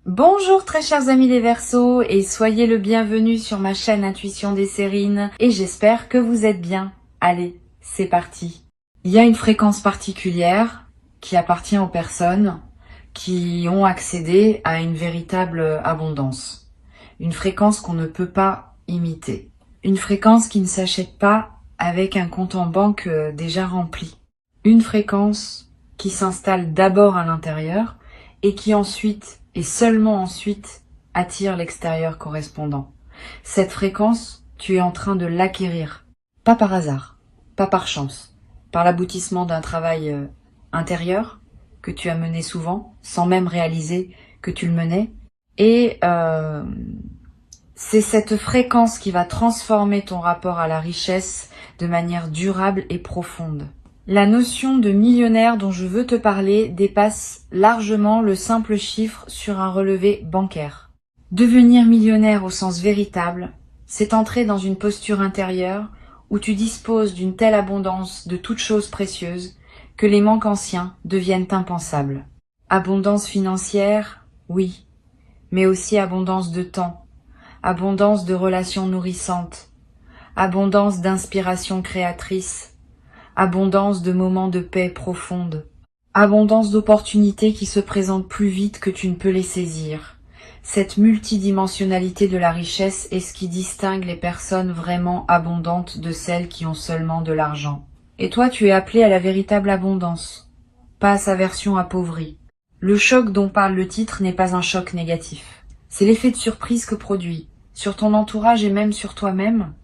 Bonjour très chers amis les Verseaux et soyez le bienvenu sur ma chaîne Intuition des Sérines et j'espère que vous êtes bien. Allez, c'est parti. Il y a une fréquence particulière qui appartient aux personnes qui ont accédé à une véritable abondance. Une fréquence qu'on ne peut pas imiter. Une fréquence qui ne s'achète pas avec un compte en banque déjà rempli. Une fréquence qui s'installe d'abord à l'intérieur et qui ensuite, et seulement ensuite, attire l'extérieur correspondant. Cette fréquence, tu es en train de l'acquérir. Pas par hasard, pas par chance, par l'aboutissement d'un travail intérieur que tu as mené souvent, sans même réaliser que tu le menais. Et c'est cette fréquence qui va transformer ton rapport à la richesse de manière durable et profonde. La notion de millionnaire dont je veux te parler dépasse largement le simple chiffre sur un relevé bancaire. Devenir millionnaire au sens véritable, c'est entrer dans une posture intérieure où tu disposes d'une telle abondance de toutes choses précieuses que les manques anciens deviennent impensables. Abondance financière, oui, mais aussi abondance de temps, abondance de relations nourrissantes, abondance d'inspiration créatrice, abondance de moments de paix profonde, abondance d'opportunités qui se présentent plus vite que tu ne peux les saisir. Cette multidimensionnalité de la richesse est ce qui distingue les personnes vraiment abondantes de celles qui ont seulement de l'argent. Et toi, tu es appelé à la véritable abondance, pas à sa version appauvrie. Le choc dont parle le titre n'est pas un choc négatif. C'est l'effet de surprise que produit, sur ton entourage et même sur toi-même,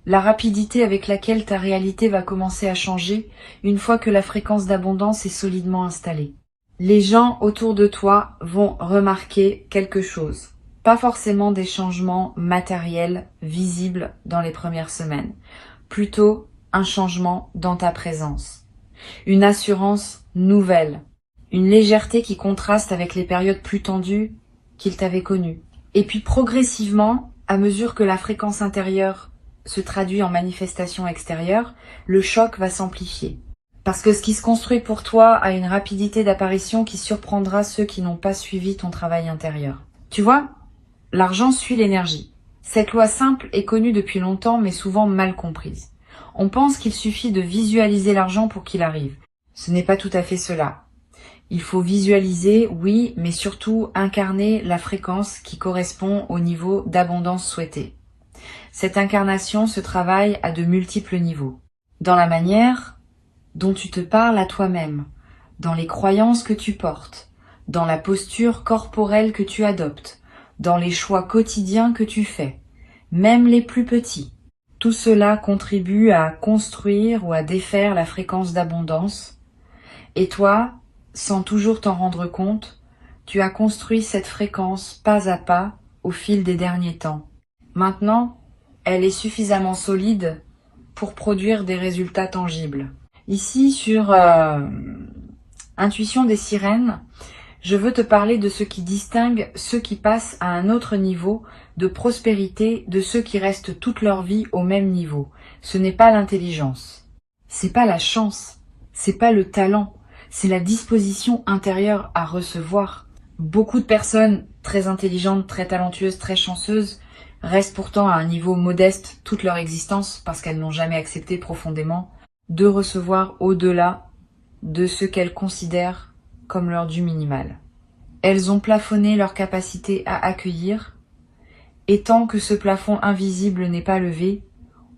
la rapidité avec laquelle ta réalité va commencer à changer une fois que la fréquence d'abondance est solidement installée. Les gens autour de toi vont remarquer quelque chose. Pas forcément des changements matériels visibles dans les premières semaines. Plutôt un changement dans ta présence. Une assurance nouvelle. Une légèreté qui contraste avec les périodes plus tendues qu'ils t'avaient connues. Et puis progressivement, à mesure que la fréquence intérieure se traduit en manifestation extérieure, le choc va s'amplifier. Parce que ce qui se construit pour toi a une rapidité d'apparition qui surprendra ceux qui n'ont pas suivi ton travail intérieur. Tu vois, l'argent suit l'énergie. Cette loi simple est connue depuis longtemps mais souvent mal comprise. On pense qu'il suffit de visualiser l'argent pour qu'il arrive. Ce n'est pas tout à fait cela. Il faut visualiser, oui, mais surtout incarner la fréquence qui correspond au niveau d'abondance souhaité. Cette incarnation se travaille à de multiples niveaux. Dans la manière dont tu te parles à toi-même, dans les croyances que tu portes, dans la posture corporelle que tu adoptes, dans les choix quotidiens que tu fais, même les plus petits. Tout cela contribue à construire ou à défaire la fréquence d'abondance. Et toi, sans toujours t'en rendre compte, tu as construit cette fréquence pas à pas au fil des derniers temps. Maintenant, elle est suffisamment solide pour produire des résultats tangibles. Ici, sur Intuition des Sirènes, je veux te parler de ce qui distingue ceux qui passent à un autre niveau de prospérité de ceux qui restent toute leur vie au même niveau. Ce n'est pas l'intelligence, c'est pas la chance, c'est pas le talent, c'est la disposition intérieure à recevoir. Beaucoup de personnes très intelligentes, très talentueuses, très chanceuses restent pourtant à un niveau modeste toute leur existence parce qu'elles n'ont jamais accepté profondément de recevoir au-delà de ce qu'elles considèrent comme leur dû minimal. Elles ont plafonné leur capacité à accueillir, et tant que ce plafond invisible n'est pas levé,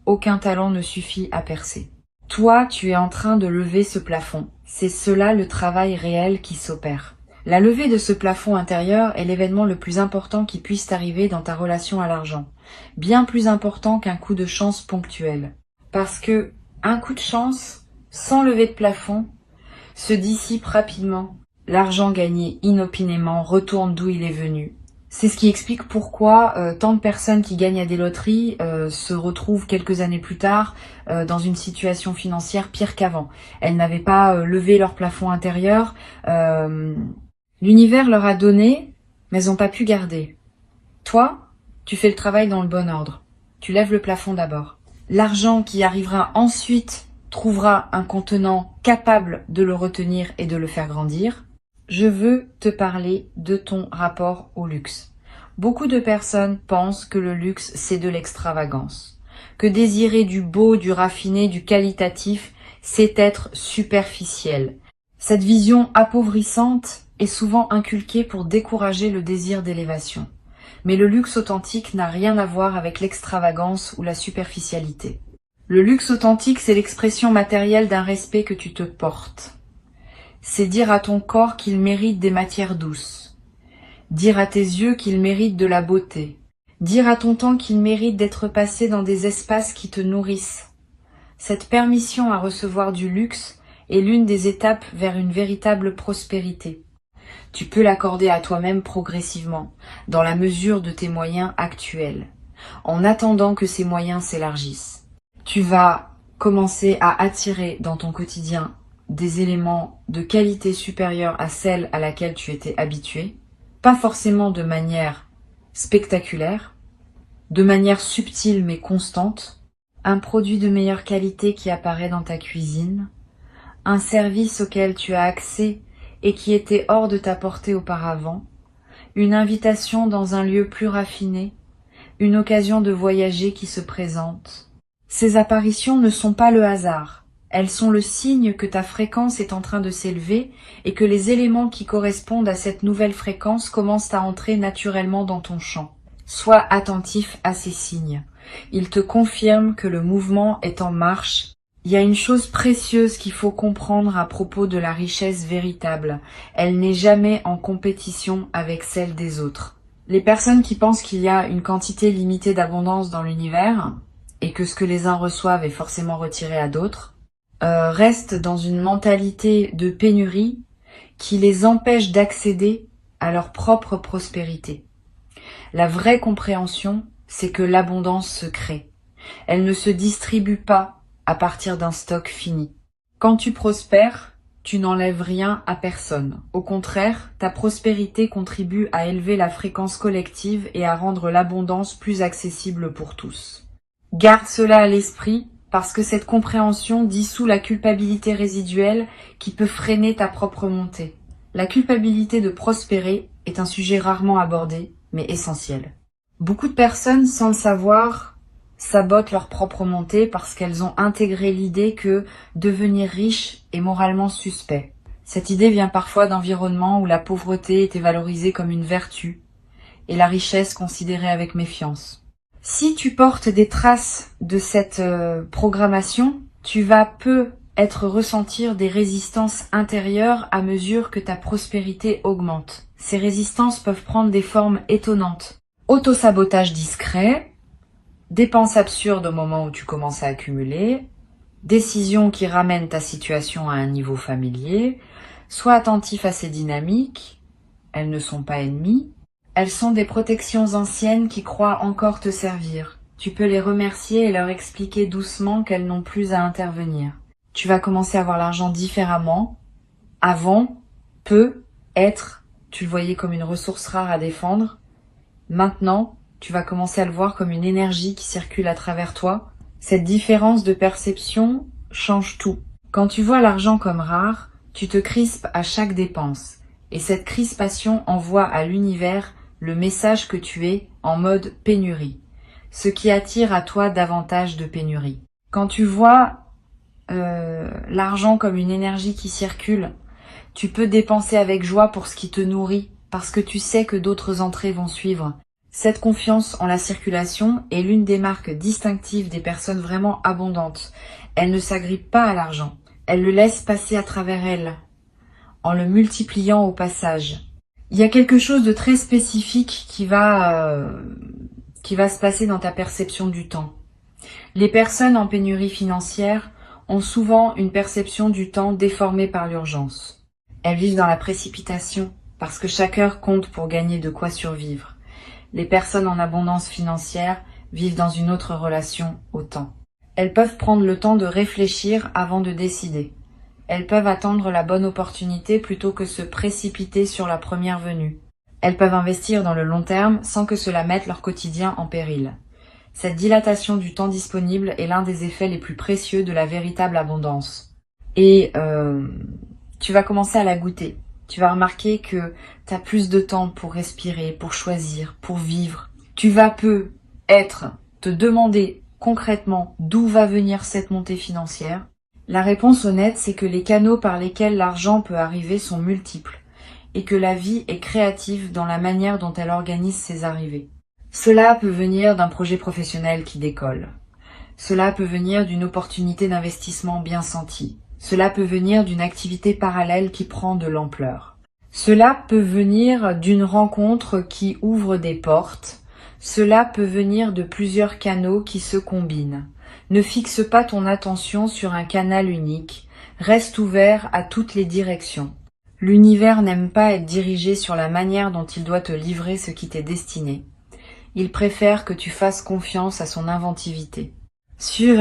aucun talent ne suffit à percer. Toi, tu es en train de lever ce plafond. C'est cela le travail réel qui s'opère. La levée de ce plafond intérieur est l'événement le plus important qui puisse t'arriver dans ta relation à l'argent. Bien plus important qu'un coup de chance ponctuel. Parce que un coup de chance, sans lever de plafond, se dissipe rapidement. L'argent gagné inopinément retourne d'où il est venu. C'est ce qui explique pourquoi tant de personnes qui gagnent à des loteries se retrouvent quelques années plus tard dans une situation financière pire qu'avant. Elles n'avaient pas levé leur plafond intérieur. L'univers leur a donné, mais elles n'ont pas pu garder. Toi, tu fais le travail dans le bon ordre. Tu lèves le plafond d'abord. L'argent qui arrivera ensuite trouvera un contenant capable de le retenir et de le faire grandir. je veux te parler de ton rapport au luxe. Beaucoup de personnes pensent que le luxe, c'est de l'extravagance, que désirer du beau, du raffiné, du qualitatif, c'est être superficiel. Cette vision appauvrissante est souvent inculquée pour décourager le désir d'élévation. Mais le luxe authentique n'a rien à voir avec l'extravagance ou la superficialité. Le luxe authentique, c'est l'expression matérielle d'un respect que tu te portes. C'est dire à ton corps qu'il mérite des matières douces. Dire à tes yeux qu'il mérite de la beauté. Dire à ton temps qu'il mérite d'être passé dans des espaces qui te nourrissent. Cette permission à recevoir du luxe est l'une des étapes vers une véritable prospérité. Tu peux l'accorder à toi-même progressivement, dans la mesure de tes moyens actuels, en attendant que ces moyens s'élargissent. Tu vas commencer à attirer dans ton quotidien des éléments de qualité supérieure à celle à laquelle tu étais habitué, pas forcément de manière spectaculaire, de manière subtile mais constante, un produit de meilleure qualité qui apparaît dans ta cuisine, un service auquel tu as accès et qui était hors de ta portée auparavant, une invitation dans un lieu plus raffiné, une occasion de voyager qui se présente. Ces apparitions ne sont pas le hasard. Elles sont le signe que ta fréquence est en train de s'élever et que les éléments qui correspondent à cette nouvelle fréquence commencent à entrer naturellement dans ton champ. Sois attentif à ces signes. Ils te confirment que le mouvement est en marche. Il y a une chose précieuse qu'il faut comprendre à propos de la richesse véritable. Elle n'est jamais en compétition avec celle des autres. Les personnes qui pensent qu'il y a une quantité limitée d'abondance dans l'univers et que ce que les uns reçoivent est forcément retiré à d'autres, restent dans une mentalité de pénurie qui les empêche d'accéder à leur propre prospérité. La vraie compréhension, c'est que l'abondance se crée. Elle ne se distribue pas à partir d'un stock fini. Quand tu prospères, tu n'enlèves rien à personne. Au contraire, ta prospérité contribue à élever la fréquence collective et à rendre l'abondance plus accessible pour tous. Garde cela à l'esprit, parce que cette compréhension dissout la culpabilité résiduelle qui peut freiner ta propre montée. La culpabilité de prospérer est un sujet rarement abordé, mais essentiel. Beaucoup de personnes, sans le savoir, sabotent leur propre montée parce qu'elles ont intégré l'idée que devenir riche est moralement suspect. Cette idée vient parfois d'environnements où la pauvreté était valorisée comme une vertu et la richesse considérée avec méfiance. Si tu portes des traces de cette programmation, tu vas peu ressentir des résistances intérieures à mesure que ta prospérité augmente. Ces résistances peuvent prendre des formes étonnantes. Autosabotage discret, dépenses absurdes au moment où tu commences à accumuler, décisions qui ramènent ta situation à un niveau familier, sois attentif à ces dynamiques, elles ne sont pas ennemies. Elles sont des protections anciennes qui croient encore te servir. Tu peux les remercier et leur expliquer doucement qu'elles n'ont plus à intervenir. Tu vas commencer à voir l'argent différemment. Avant, tu le voyais comme une ressource rare à défendre. Maintenant, tu vas commencer à le voir comme une énergie qui circule à travers toi. Cette différence de perception change tout. Quand tu vois l'argent comme rare, tu te crispes à chaque dépense. Et cette crispation envoie à l'univers le message que tu es en mode pénurie, ce qui attire à toi davantage de pénurie. Quand tu vois l'argent comme une énergie qui circule, tu peux dépenser avec joie pour ce qui te nourrit, parce que tu sais que d'autres entrées vont suivre. Cette confiance en la circulation est l'une des marques distinctives des personnes vraiment abondantes. Elles ne s'agrippent pas à l'argent, elles le laissent passer à travers elles, en le multipliant au passage. Il y a quelque chose de très spécifique qui va se passer dans ta perception du temps. Les personnes en pénurie financière ont souvent une perception du temps déformée par l'urgence. Elles vivent dans la précipitation parce que chaque heure compte pour gagner de quoi survivre. Les personnes en abondance financière vivent dans une autre relation au temps. Elles peuvent prendre le temps de réfléchir avant de décider. Elles peuvent attendre la bonne opportunité plutôt que se précipiter sur la première venue. Elles peuvent investir dans le long terme sans que cela mette leur quotidien en péril. Cette dilatation du temps disponible est l'un des effets les plus précieux de la véritable abondance. Et tu vas commencer à la goûter. Tu vas remarquer que tu as plus de temps pour respirer, pour choisir, pour vivre. Tu vas te demander concrètement d'où va venir cette montée financière. La réponse honnête, c'est que les canaux par lesquels l'argent peut arriver sont multiples et que la vie est créative dans la manière dont elle organise ses arrivées. Cela peut venir d'un projet professionnel qui décolle. Cela peut venir d'une opportunité d'investissement bien sentie. Cela peut venir d'une activité parallèle qui prend de l'ampleur. Cela peut venir d'une rencontre qui ouvre des portes. Cela peut venir de plusieurs canaux qui se combinent. Ne fixe pas ton attention sur un canal unique. Reste ouvert à toutes les directions. L'univers n'aime pas être dirigé sur la manière dont il doit te livrer ce qui t'est destiné. Il préfère que tu fasses confiance à son inventivité. Sur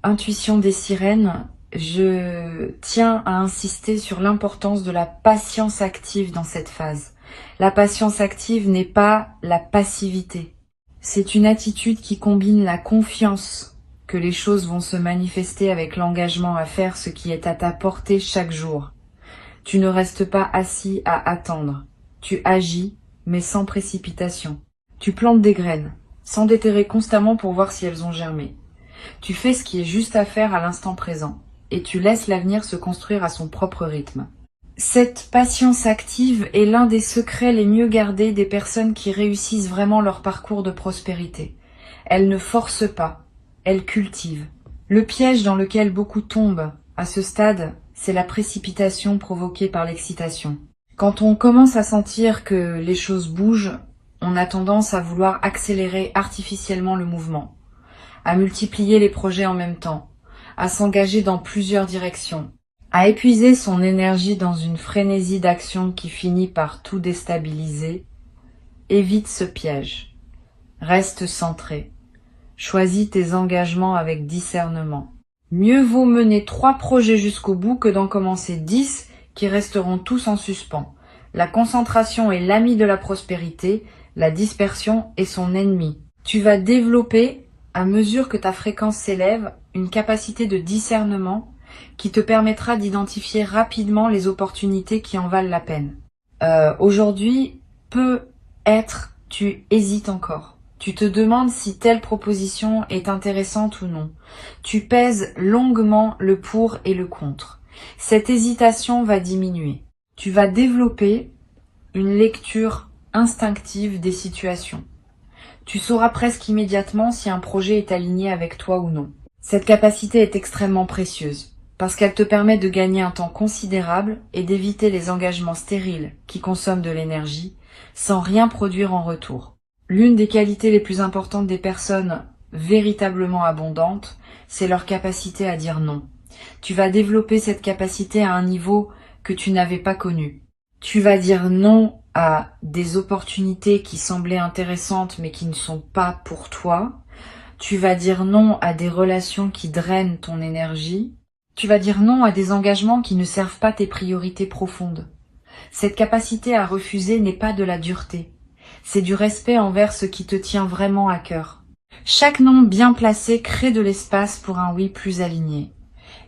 Intuition des sirènes, je tiens à insister sur l'importance de la patience active dans cette phase. La patience active n'est pas la passivité. C'est une attitude qui combine la confiance que les choses vont se manifester avec l'engagement à faire ce qui est à ta portée chaque jour. Tu ne restes pas assis à attendre. Tu agis, mais sans précipitation. Tu plantes des graines, sans déterrer constamment pour voir si elles ont germé. Tu fais ce qui est juste à faire à l'instant présent, et tu laisses l'avenir se construire à son propre rythme. Cette patience active est l'un des secrets les mieux gardés des personnes qui réussissent vraiment leur parcours de prospérité. Elles ne forcent pas, elles cultivent. Le piège dans lequel beaucoup tombent à ce stade, c'est la précipitation provoquée par l'excitation. Quand on commence à sentir que les choses bougent, on a tendance à vouloir accélérer artificiellement le mouvement, à multiplier les projets en même temps, à s'engager dans plusieurs directions, à épuiser son énergie dans une frénésie d'action qui finit par tout déstabiliser. Évite ce piège. Reste centré. Choisis tes engagements avec discernement. Mieux vaut mener 3 projets jusqu'au bout que d'en commencer 10 qui resteront tous en suspens. La concentration est l'ami de la prospérité, la dispersion est son ennemi. Tu vas développer, à mesure que ta fréquence s'élève, une capacité de discernement qui te permettra d'identifier rapidement les opportunités qui en valent la peine. Aujourd'hui, peut-être tu hésites encore. Tu te demandes si telle proposition est intéressante ou non. Tu pèses longuement le pour et le contre. Cette hésitation va diminuer. Tu vas développer une lecture instinctive des situations. Tu sauras presque immédiatement si un projet est aligné avec toi ou non. Cette capacité est extrêmement précieuse parce qu'elle te permet de gagner un temps considérable et d'éviter les engagements stériles qui consomment de l'énergie sans rien produire en retour. L'une des qualités les plus importantes des personnes véritablement abondantes, c'est leur capacité à dire non. Tu vas développer cette capacité à un niveau que tu n'avais pas connu. Tu vas dire non à des opportunités qui semblaient intéressantes mais qui ne sont pas pour toi. Tu vas dire non à des relations qui drainent ton énergie. Tu vas dire non à des engagements qui ne servent pas tes priorités profondes. Cette capacité à refuser n'est pas de la dureté. C'est du respect envers ce qui te tient vraiment à cœur. Chaque non bien placé crée de l'espace pour un oui plus aligné.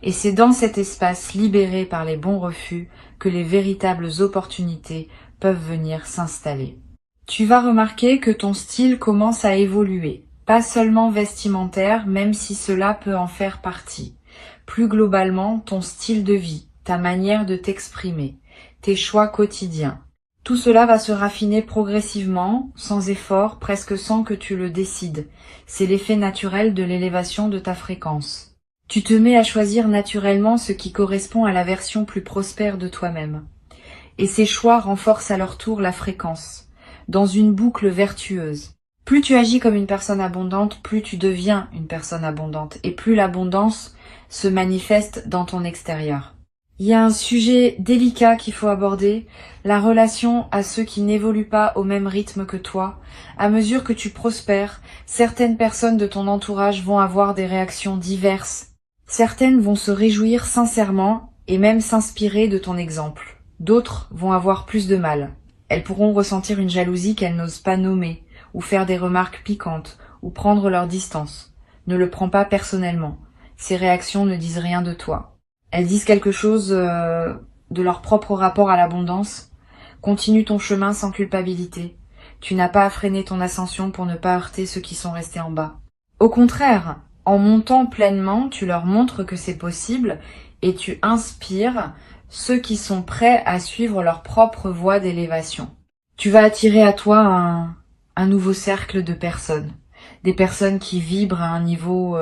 Et c'est dans cet espace libéré par les bons refus que les véritables opportunités peuvent venir s'installer. Tu vas remarquer que ton style commence à évoluer, pas seulement vestimentaire, même si cela peut en faire partie. Plus globalement, ton style de vie, ta manière de t'exprimer, tes choix quotidiens. Tout cela va se raffiner progressivement, sans effort, presque sans que tu le décides. C'est l'effet naturel de l'élévation de ta fréquence. Tu te mets à choisir naturellement ce qui correspond à la version plus prospère de toi-même. Et ces choix renforcent à leur tour la fréquence, dans une boucle vertueuse. Plus tu agis comme une personne abondante, plus tu deviens une personne abondante, et plus l'abondance se manifeste dans ton extérieur. Il y a un sujet délicat qu'il faut aborder, la relation à ceux qui n'évoluent pas au même rythme que toi. À mesure que tu prospères, certaines personnes de ton entourage vont avoir des réactions diverses. Certaines vont se réjouir sincèrement et même s'inspirer de ton exemple. D'autres vont avoir plus de mal. Elles pourront ressentir une jalousie qu'elles n'osent pas nommer, ou faire des remarques piquantes, ou prendre leur distance. Ne le prends pas personnellement. Ces réactions ne disent rien de toi. Elles disent quelque chose de leur propre rapport à l'abondance, continue ton chemin sans culpabilité. Tu n'as pas à freiner ton ascension pour ne pas heurter ceux qui sont restés en bas. Au contraire, en montant pleinement, tu leur montres que c'est possible et tu inspires ceux qui sont prêts à suivre leur propre voie d'élévation. Tu vas attirer à toi un nouveau cercle de personnes. Des personnes qui vibrent à un niveau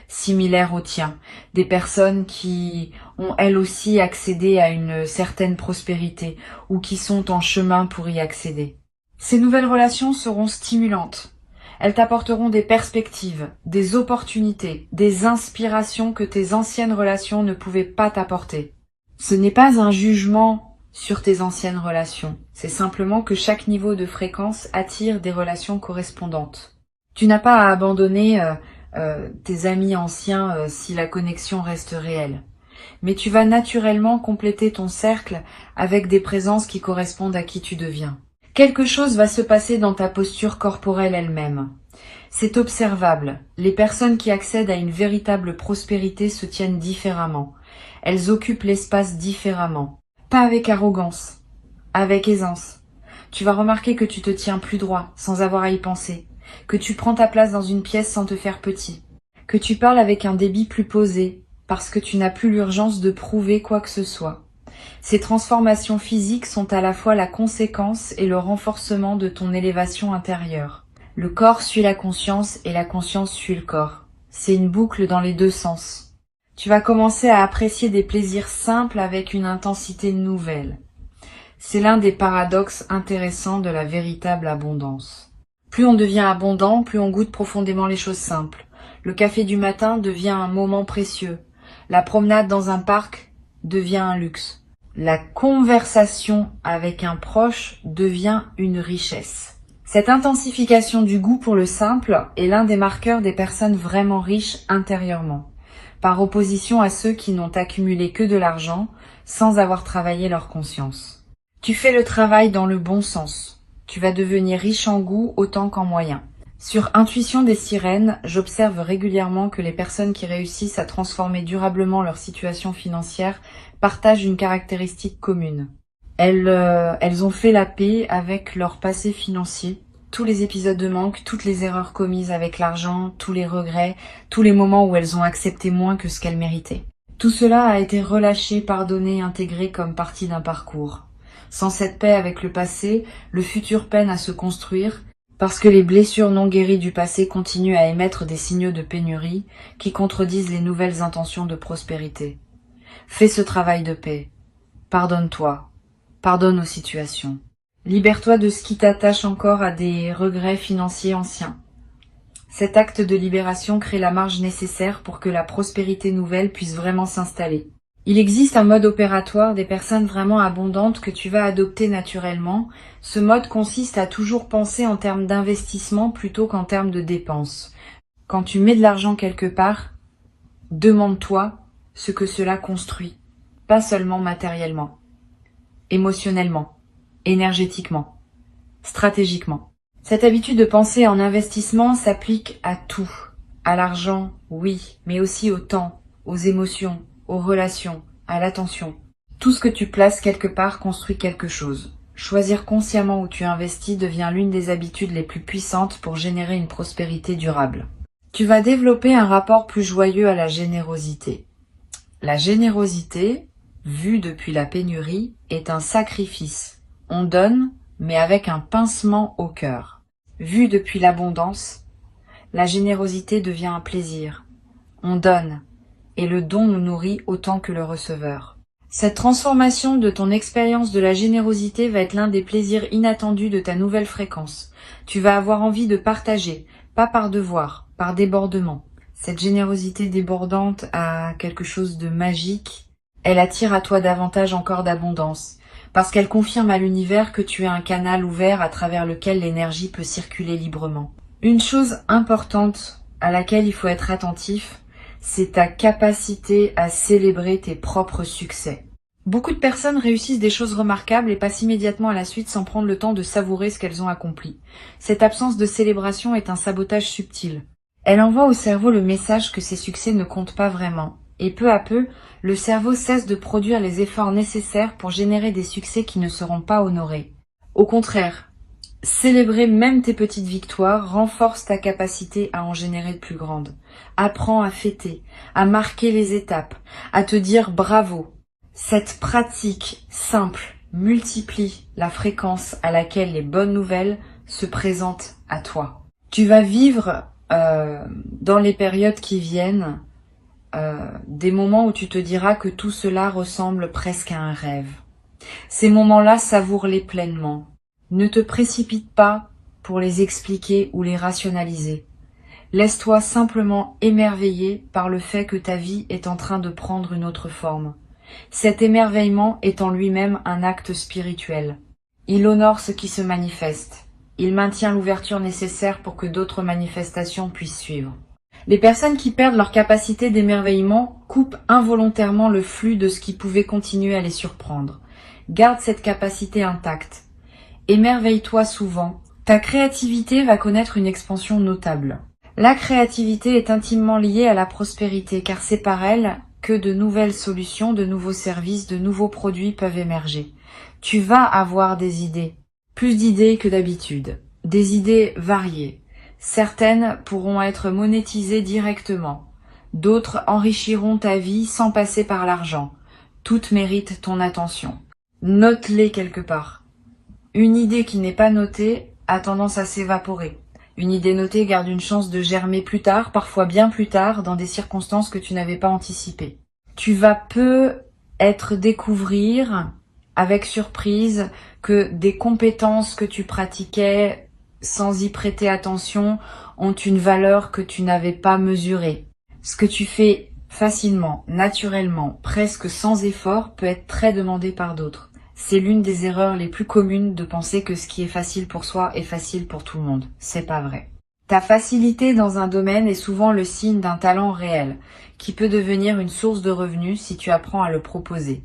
similaire au tien. Des personnes qui ont elles aussi accédé à une certaine prospérité ou qui sont en chemin pour y accéder. Ces nouvelles relations seront stimulantes. Elles t'apporteront des perspectives, des opportunités, des inspirations que tes anciennes relations ne pouvaient pas t'apporter. Ce n'est pas un jugement sur tes anciennes relations, c'est simplement que chaque niveau de fréquence attire des relations correspondantes. Tu n'as pas à abandonner tes amis anciens si la connexion reste réelle. Mais tu vas naturellement compléter ton cercle avec des présences qui correspondent à qui tu deviens. Quelque chose va se passer dans ta posture corporelle elle-même. C'est observable. Les personnes qui accèdent à une véritable prospérité se tiennent différemment. Elles occupent l'espace différemment. Pas avec arrogance, avec aisance. Tu vas remarquer que tu te tiens plus droit, sans avoir à y penser. Que tu prends ta place dans une pièce sans te faire petit. Que tu parles avec un débit plus posé, parce que tu n'as plus l'urgence de prouver quoi que ce soit. Ces transformations physiques sont à la fois la conséquence et le renforcement de ton élévation intérieure. Le corps suit la conscience et la conscience suit le corps. C'est une boucle dans les deux sens. Tu vas commencer à apprécier des plaisirs simples avec une intensité nouvelle. C'est l'un des paradoxes intéressants de la véritable abondance. Plus on devient abondant, plus on goûte profondément les choses simples. Le café du matin devient un moment précieux. La promenade dans un parc devient un luxe. La conversation avec un proche devient une richesse. Cette intensification du goût pour le simple est l'un des marqueurs des personnes vraiment riches intérieurement, par opposition à ceux qui n'ont accumulé que de l'argent sans avoir travaillé leur conscience. Tu fais le travail dans le bon sens. Tu vas devenir riche en goût autant qu'en moyens. Sur Intuition des sirènes, j'observe régulièrement que les personnes qui réussissent à transformer durablement leur situation financière partagent une caractéristique commune. Elles ont fait la paix avec leur passé financier, tous les épisodes de manque, toutes les erreurs commises avec l'argent, tous les regrets, tous les moments où elles ont accepté moins que ce qu'elles méritaient. Tout cela a été relâché, pardonné, intégré comme partie d'un parcours. Sans cette paix avec le passé, le futur peine à se construire, parce que les blessures non guéries du passé continuent à émettre des signaux de pénurie qui contredisent les nouvelles intentions de prospérité. Fais ce travail de paix. Pardonne-toi. Pardonne aux situations. Libère-toi de ce qui t'attache encore à des regrets financiers anciens. Cet acte de libération crée la marge nécessaire pour que la prospérité nouvelle puisse vraiment s'installer. Il existe un mode opératoire des personnes vraiment abondantes que tu vas adopter naturellement. Ce mode consiste à toujours penser en termes d'investissement plutôt qu'en termes de dépenses. Quand tu mets de l'argent quelque part, demande-toi ce que cela construit, pas seulement matériellement, émotionnellement, énergétiquement, stratégiquement. Cette habitude de penser en investissement s'applique à tout. À l'argent, oui, mais aussi au temps, aux émotions, aux relations, à l'attention. Tout ce que tu places quelque part construit quelque chose. Choisir consciemment où tu investis devient l'une des habitudes les plus puissantes pour générer une prospérité durable. Tu vas développer un rapport plus joyeux à la générosité. La générosité, vue depuis la pénurie, est un sacrifice. On donne, mais avec un pincement au cœur. Vue depuis l'abondance, la générosité devient un plaisir. On donne, et le don nous nourrit autant que le receveur. Cette transformation de ton expérience de la générosité va être l'un des plaisirs inattendus de ta nouvelle fréquence. Tu vas avoir envie de partager, pas par devoir, par débordement. Cette générosité débordante a quelque chose de magique. Elle attire à toi davantage encore d'abondance, parce qu'elle confirme à l'univers que tu es un canal ouvert à travers lequel l'énergie peut circuler librement. Une chose importante à laquelle il faut être attentif, c'est ta capacité à célébrer tes propres succès. Beaucoup de personnes réussissent des choses remarquables et passent immédiatement à la suite sans prendre le temps de savourer ce qu'elles ont accompli. Cette absence de célébration est un sabotage subtil. Elle envoie au cerveau le message que ces succès ne comptent pas vraiment Et peu à peu, le cerveau cesse de produire les efforts nécessaires pour générer des succès qui ne seront pas honorés. Au contraire, célébrer même tes petites victoires renforce ta capacité à en générer de plus grandes. Apprends à fêter, à marquer les étapes, à te dire bravo. Cette pratique simple multiplie la fréquence à laquelle les bonnes nouvelles se présentent à toi. Tu vas vivre dans les périodes qui viennent des moments où tu te diras que tout cela ressemble presque à un rêve. Ces moments-là, savoure-les pleinement. Ne te précipite pas pour les expliquer ou les rationaliser. Laisse-toi simplement émerveiller par le fait que ta vie est en train de prendre une autre forme. Cet émerveillement est en lui-même un acte spirituel. Il honore ce qui se manifeste. Il maintient l'ouverture nécessaire pour que d'autres manifestations puissent suivre. Les personnes qui perdent leur capacité d'émerveillement coupent involontairement le flux de ce qui pouvait continuer à les surprendre. Garde cette capacité intacte. Émerveille-toi souvent. Ta créativité va connaître une expansion notable. La créativité est intimement liée à la prospérité car c'est par elle que de nouvelles solutions, de nouveaux services, de nouveaux produits peuvent émerger. Tu vas avoir des idées, plus d'idées que d'habitude, des idées variées. Certaines pourront être monétisées directement, d'autres enrichiront ta vie sans passer par l'argent. Toutes méritent ton attention. Note-les quelque part. Une idée qui n'est pas notée a tendance à s'évaporer. Une idée notée garde une chance de germer plus tard, parfois bien plus tard, dans des circonstances que tu n'avais pas anticipées. Tu vas peut-être découvrir, avec surprise, que des compétences que tu pratiquais sans y prêter attention ont une valeur que tu n'avais pas mesurée. Ce que tu fais facilement, naturellement, presque sans effort, peut être très demandé par d'autres. C'est l'une des erreurs les plus communes de penser que ce qui est facile pour soi est facile pour tout le monde. C'est pas vrai. Ta facilité dans un domaine est souvent le signe d'un talent réel, qui peut devenir une source de revenus si tu apprends à le proposer.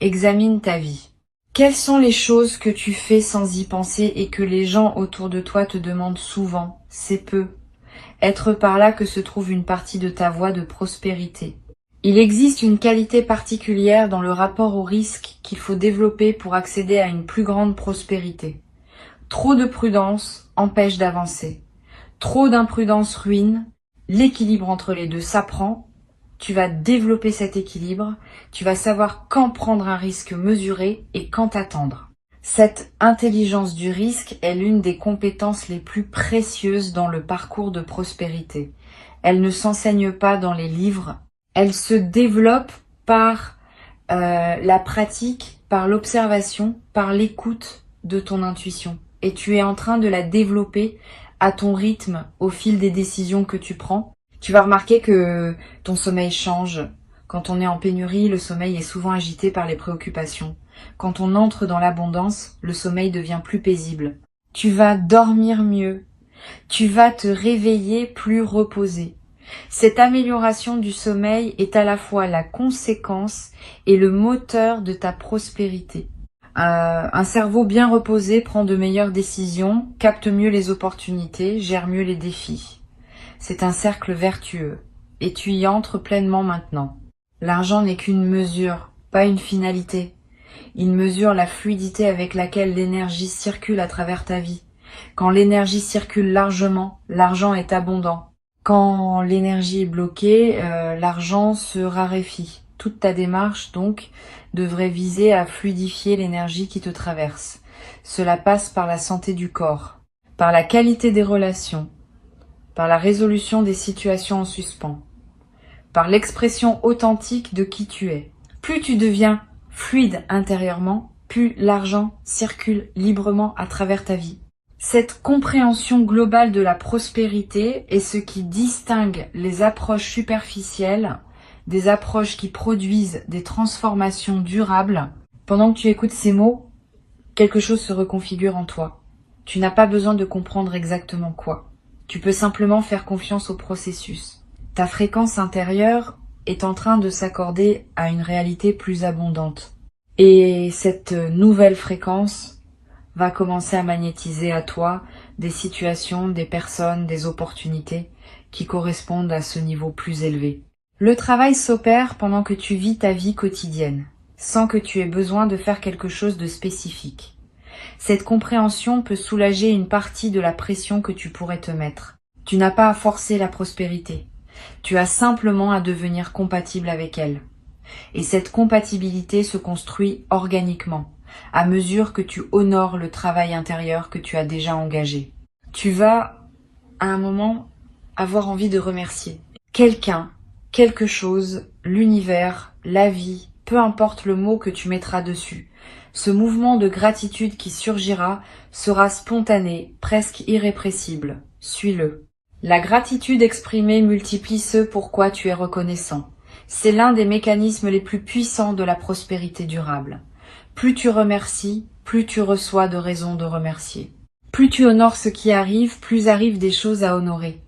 Examine ta vie. Quelles sont les choses que tu fais sans y penser et que les gens autour de toi te demandent souvent? C'est peu. Être par là que se trouve une partie de ta voie de prospérité. Il existe une qualité particulière dans le rapport au risque qu'il faut développer pour accéder à une plus grande prospérité. Trop de prudence empêche d'avancer. Trop d'imprudence ruine. L'équilibre entre les deux s'apprend. Tu vas développer cet équilibre. Tu vas savoir quand prendre un risque mesuré et quand attendre. Cette intelligence du risque est l'une des compétences les plus précieuses dans le parcours de prospérité. Elle ne s'enseigne pas dans les livres. Elle se développe par la pratique, par l'observation, par l'écoute de ton intuition. Et tu es en train de la développer à ton rythme au fil des décisions que tu prends. Tu vas remarquer que ton sommeil change. Quand on est en pénurie, le sommeil est souvent agité par les préoccupations. Quand on entre dans l'abondance, le sommeil devient plus paisible. Tu vas dormir mieux. Tu vas te réveiller plus reposé. Cette amélioration du sommeil est à la fois la conséquence et le moteur de ta prospérité. Un cerveau bien reposé prend de meilleures décisions, capte mieux les opportunités, gère mieux les défis. C'est un cercle vertueux, et tu y entres pleinement maintenant. L'argent n'est qu'une mesure, pas une finalité. Il mesure la fluidité avec laquelle l'énergie circule à travers ta vie. Quand l'énergie circule largement, l'argent est abondant. Quand l'énergie est bloquée, l'argent se raréfie. Toute ta démarche, donc, devrait viser à fluidifier l'énergie qui te traverse. Cela passe par la santé du corps, par la qualité des relations, par la résolution des situations en suspens, par l'expression authentique de qui tu es. Plus tu deviens fluide intérieurement, plus l'argent circule librement à travers ta vie. Cette compréhension globale de la prospérité est ce qui distingue les approches superficielles des approches qui produisent des transformations durables. Pendant que tu écoutes ces mots, quelque chose se reconfigure en toi. Tu n'as pas besoin de comprendre exactement quoi. Tu peux simplement faire confiance au processus. Ta fréquence intérieure est en train de s'accorder à une réalité plus abondante. Et cette nouvelle fréquence va commencer à magnétiser à toi des situations, des personnes, des opportunités qui correspondent à ce niveau plus élevé. Le travail s'opère pendant que tu vis ta vie quotidienne, sans que tu aies besoin de faire quelque chose de spécifique. Cette compréhension peut soulager une partie de la pression que tu pourrais te mettre. Tu n'as pas à forcer la prospérité. Tu as simplement à devenir compatible avec elle. Et cette compatibilité se construit organiquement, à mesure que tu honores le travail intérieur que tu as déjà engagé. Tu vas, à un moment, avoir envie de remercier quelqu'un, quelque chose, l'univers, la vie, peu importe le mot que tu mettras dessus. Ce mouvement de gratitude qui surgira sera spontané, presque irrépressible. Suis-le. La gratitude exprimée multiplie ce pourquoi tu es reconnaissant. C'est l'un des mécanismes les plus puissants de la prospérité durable. Plus tu remercies, plus tu reçois de raisons de remercier. Plus tu honores ce qui arrive, plus arrivent des choses à honorer.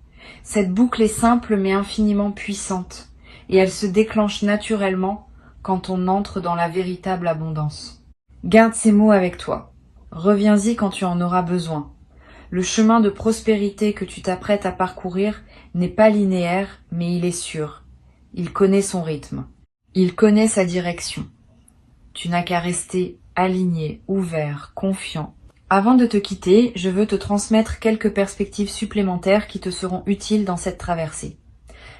Cette boucle est simple mais infiniment puissante, et elle se déclenche naturellement quand on entre dans la véritable abondance. Garde ces mots avec toi. Reviens-y quand tu en auras besoin. Le chemin de prospérité que tu t'apprêtes à parcourir n'est pas linéaire, mais il est sûr. Il connaît son rythme. Il connaît sa direction. Tu n'as qu'à rester aligné, ouvert, confiant. Avant de te quitter, je veux te transmettre quelques perspectives supplémentaires qui te seront utiles dans cette traversée.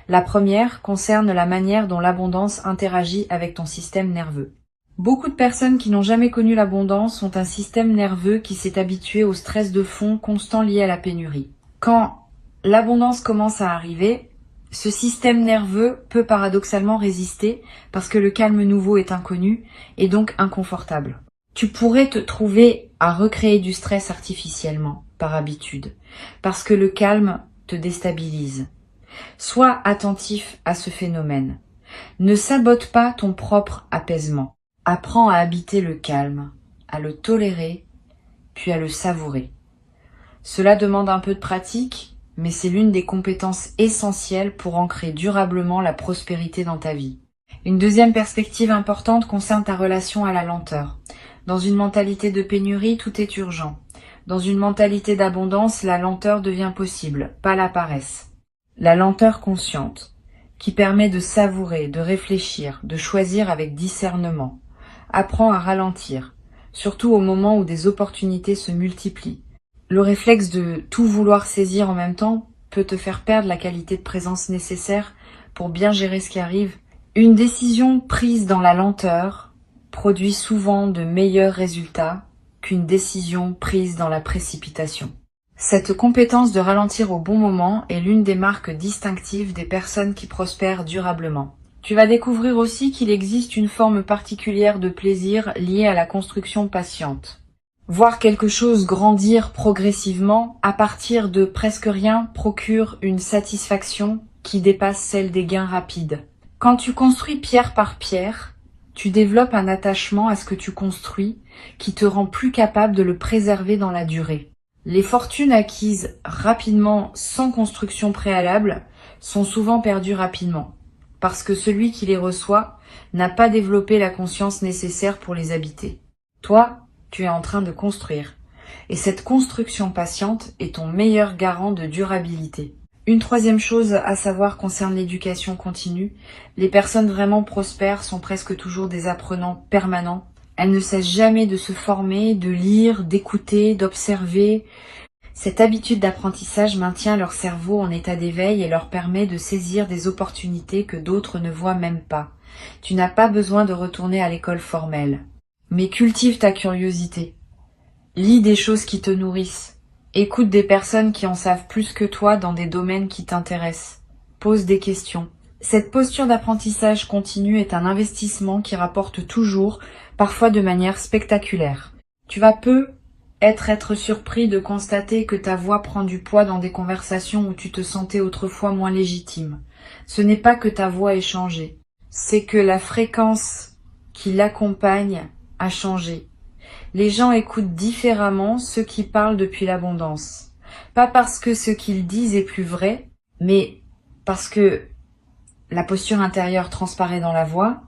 La première concerne la manière dont l'abondance interagit avec ton système nerveux. Beaucoup de personnes qui n'ont jamais connu l'abondance ont un système nerveux qui s'est habitué au stress de fond constant lié à la pénurie. Quand l'abondance commence à arriver, ce système nerveux peut paradoxalement résister parce que le calme nouveau est inconnu et donc inconfortable. Tu pourrais te trouver à recréer du stress artificiellement, par habitude, parce que le calme te déstabilise. Sois attentif à ce phénomène. Ne sabote pas ton propre apaisement. Apprends à habiter le calme, à le tolérer, puis à le savourer. Cela demande un peu de pratique, mais c'est l'une des compétences essentielles pour ancrer durablement la prospérité dans ta vie. Une deuxième perspective importante concerne ta relation à la lenteur. Dans une mentalité de pénurie, tout est urgent. Dans une mentalité d'abondance, la lenteur devient possible, pas la paresse. La lenteur consciente, qui permet de savourer, de réfléchir, de choisir avec discernement. Apprends à ralentir, surtout au moment où des opportunités se multiplient. Le réflexe de tout vouloir saisir en même temps peut te faire perdre la qualité de présence nécessaire pour bien gérer ce qui arrive. Une décision prise dans la lenteur produit souvent de meilleurs résultats qu'une décision prise dans la précipitation. Cette compétence de ralentir au bon moment est l'une des marques distinctives des personnes qui prospèrent durablement. Tu vas découvrir aussi qu'il existe une forme particulière de plaisir liée à la construction patiente. Voir quelque chose grandir progressivement à partir de presque rien procure une satisfaction qui dépasse celle des gains rapides. Quand tu construis pierre par pierre, tu développes un attachement à ce que tu construis qui te rend plus capable de le préserver dans la durée. Les fortunes acquises rapidement sans construction préalable sont souvent perdues rapidement, parce que celui qui les reçoit n'a pas développé la conscience nécessaire pour les habiter. Toi, tu es en train de construire, et cette construction patiente est ton meilleur garant de durabilité. Une troisième chose à savoir concerne l'éducation continue. Les personnes vraiment prospères sont presque toujours des apprenants permanents. Elles ne cessent jamais de se former, de lire, d'écouter, d'observer. Cette habitude d'apprentissage maintient leur cerveau en état d'éveil et leur permet de saisir des opportunités que d'autres ne voient même pas. Tu n'as pas besoin de retourner à l'école formelle. Mais cultive ta curiosité. Lis des choses qui te nourrissent. Écoute des personnes qui en savent plus que toi dans des domaines qui t'intéressent. Pose des questions. Cette posture d'apprentissage continu est un investissement qui rapporte toujours, parfois de manière spectaculaire. Tu vas peu être surpris de constater que ta voix prend du poids dans des conversations où tu te sentais autrefois moins légitime. Ce n'est pas que ta voix ait changé, c'est que la fréquence qui l'accompagne a changé. Les gens écoutent différemment ceux qui parlent depuis l'abondance. Pas parce que ce qu'ils disent est plus vrai, mais parce que la posture intérieure transparaît dans la voix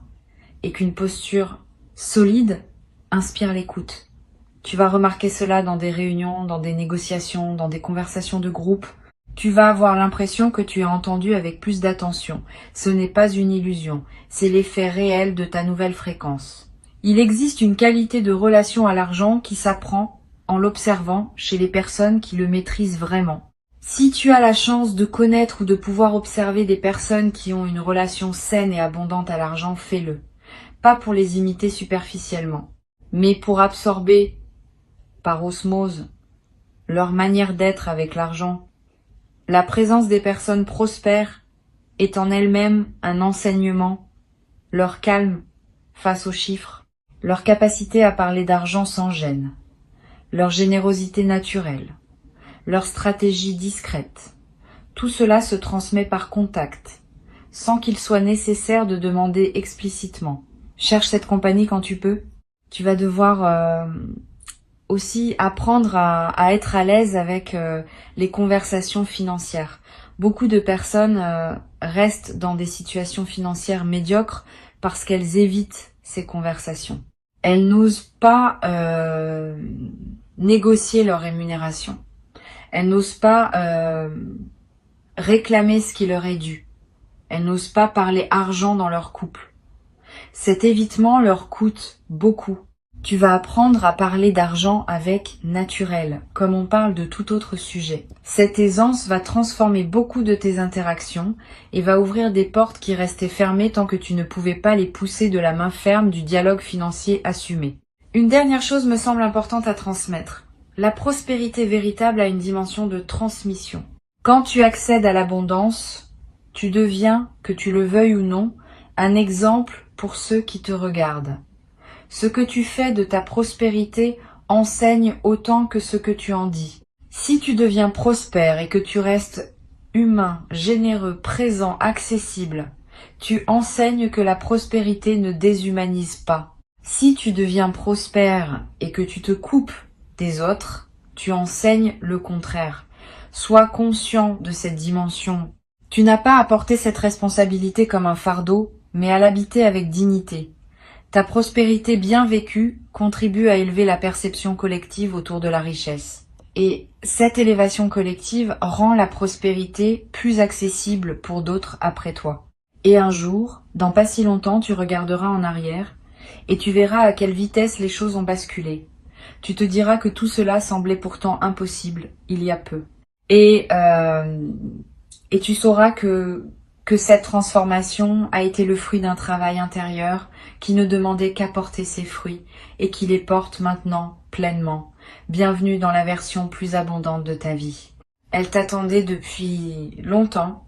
et qu'une posture solide inspire l'écoute. Tu vas remarquer cela dans des réunions, dans des négociations, dans des conversations de groupe. Tu vas avoir l'impression que tu es entendu avec plus d'attention. Ce n'est pas une illusion, c'est l'effet réel de ta nouvelle fréquence. Il existe une qualité de relation à l'argent qui s'apprend en l'observant chez les personnes qui le maîtrisent vraiment. Si tu as la chance de connaître ou de pouvoir observer des personnes qui ont une relation saine et abondante à l'argent, fais-le. Pas pour les imiter superficiellement, mais pour absorber par osmose leur manière d'être avec l'argent. La présence des personnes prospères est en elle-même un enseignement, leur calme face aux chiffres, leur capacité à parler d'argent sans gêne, leur générosité naturelle, leur stratégie discrète. Tout cela se transmet par contact, sans qu'il soit nécessaire de demander explicitement. Cherche cette compagnie quand tu peux. Tu vas devoir aussi apprendre à être à l'aise avec les conversations financières. Beaucoup de personnes restent dans des situations financières médiocres parce qu'elles évitent ces conversations. Elles n'osent pas négocier leur rémunération. Elles n'osent pas réclamer ce qui leur est dû. Elles n'osent pas parler argent dans leur couple. Cet évitement leur coûte beaucoup. Tu vas apprendre à parler d'argent avec naturel, comme on parle de tout autre sujet. Cette aisance va transformer beaucoup de tes interactions et va ouvrir des portes qui restaient fermées tant que tu ne pouvais pas les pousser de la main ferme du dialogue financier assumé. Une dernière chose me semble importante à transmettre. La prospérité véritable a une dimension de transmission. Quand tu accèdes à l'abondance, tu deviens, que tu le veuilles ou non, un exemple pour ceux qui te regardent. Ce que tu fais de ta prospérité enseigne autant que ce que tu en dis. Si tu deviens prospère et que tu restes humain, généreux, présent, accessible, tu enseignes que la prospérité ne déshumanise pas. Si tu deviens prospère et que tu te coupes des autres, tu enseignes le contraire. Sois conscient de cette dimension. Tu n'as pas à porter cette responsabilité comme un fardeau, mais à l'habiter avec dignité. Ta prospérité bien vécue contribue à élever la perception collective autour de la richesse. Et cette élévation collective rend la prospérité plus accessible pour d'autres après toi. Et un jour, dans pas si longtemps, tu regarderas en arrière et tu verras à quelle vitesse les choses ont basculé. Tu te diras que tout cela semblait pourtant impossible il y a peu. Et tu sauras que cette transformation a été le fruit d'un travail intérieur qui ne demandait qu'à porter ses fruits et qui les porte maintenant pleinement. Bienvenue dans la version plus abondante de ta vie. Elle t'attendait depuis longtemps